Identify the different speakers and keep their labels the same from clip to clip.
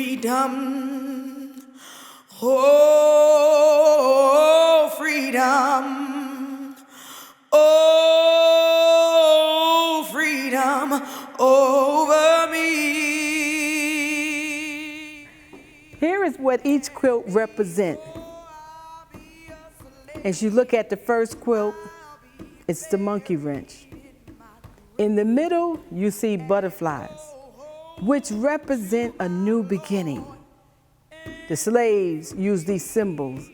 Speaker 1: freedom, oh, freedom, oh, freedom over me.
Speaker 2: Here is what each quilt represents. As you look at the first quilt, it's the monkey wrench. In the middle, you see butterflies, which represent a new beginning. The slaves use these symbols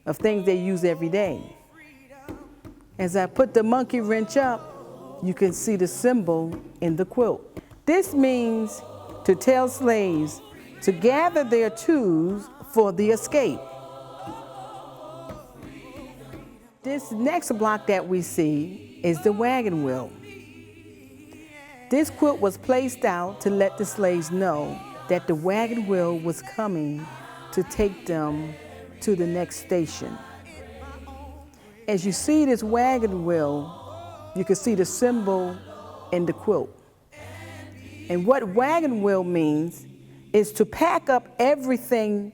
Speaker 2: of things they use every day. As I put the monkey wrench up, you can see the symbol in the quilt. This means to tell slaves to gather their tools for the escape. This next block that we see is the wagon wheel. This quilt was placed out to let the slaves know that the wagon wheel was coming to take them to the next station. As you see this wagon wheel, you can see the symbol in the quilt. And what wagon wheel means is to pack up everything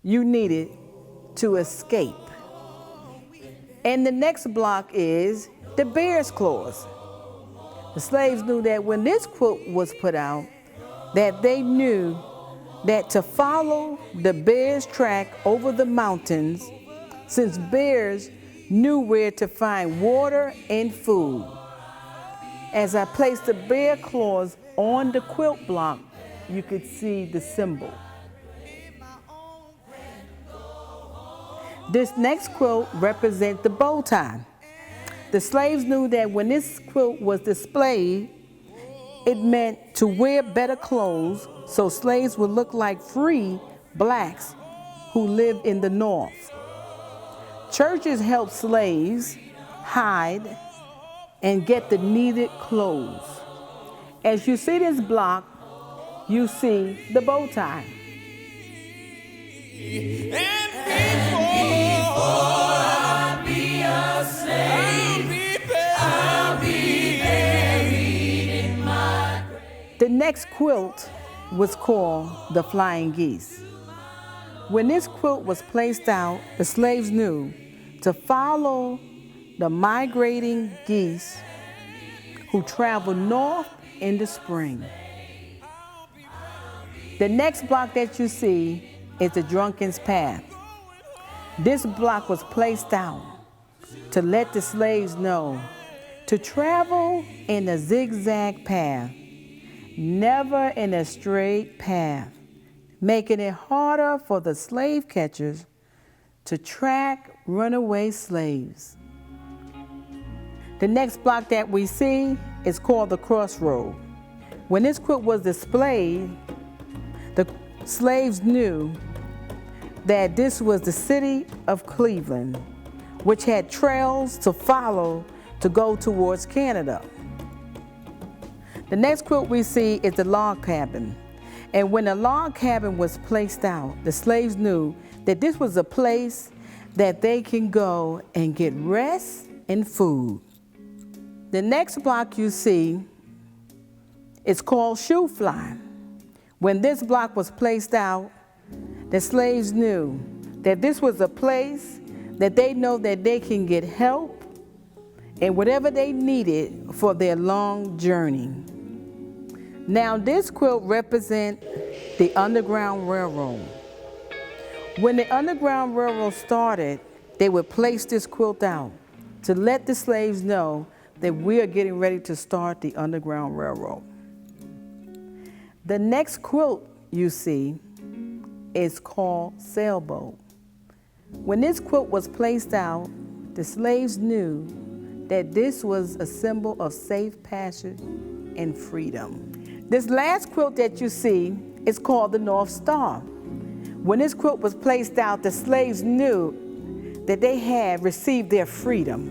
Speaker 2: you needed to escape. And the next block is the bear's claws. The slaves knew that when this quilt was put out, that they knew that to follow the bear's track over the mountains, since bears knew where to find water and food. As I placed the bear claws on the quilt block, you could see the symbol. This next quilt represents the bow tie. The slaves knew that when this quilt was displayed, it meant to wear better clothes so slaves would look like free blacks who lived in the North. Churches helped slaves hide and get the needed clothes. As you see this block, you see the bow tie. The next quilt was called the Flying Geese. When this quilt was placed out, the slaves knew to follow the migrating geese who travel north in the spring. The next block that you see is the Drunken Path. This block was placed out to let the slaves know to travel in a zigzag path, never in a straight path, making it harder for the slave catchers to track runaway slaves. The next block that we see is called the Crossroad. When this quilt was displayed, the slaves knew that this was the city of Cleveland, which had trails to follow to go towards Canada. The next quilt we see is the log cabin. And when the log cabin was placed out, the slaves knew that this was a place that they can go and get rest and food. The next block you see is called shoe fly. When this block was placed out, the slaves knew that this was a place that they know that they can get help and whatever they needed for their long journey. Now this quilt represents the Underground Railroad. When the Underground Railroad started, they would place this quilt out to let the slaves know that we are getting ready to start the Underground Railroad. The next quilt you see is called Sailboat. When this quilt was placed out, the slaves knew that this was a symbol of safe passage and freedom. This last quilt that you see is called the North Star. When this quilt was placed out, the slaves knew that they had received their freedom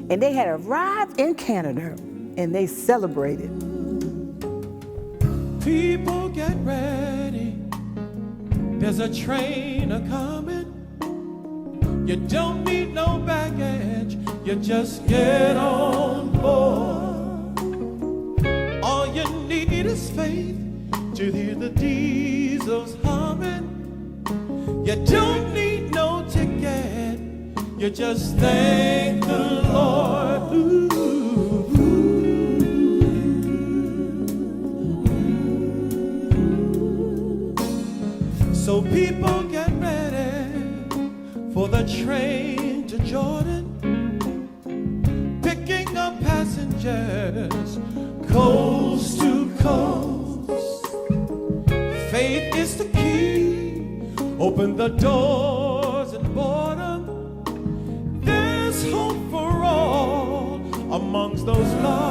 Speaker 2: and they had arrived in Canada and they celebrated.
Speaker 3: People get ready, there's a train a-coming. You don't need no baggage, you just get on board. All you need is faith to hear the diesels humming. You don't need no ticket, you just thank the Lord. Ooh. So people get ready for the train to Jordan, picking up passengers coast to coast. Faith is the key, open the doors and boredom. There's hope for all amongst those lost.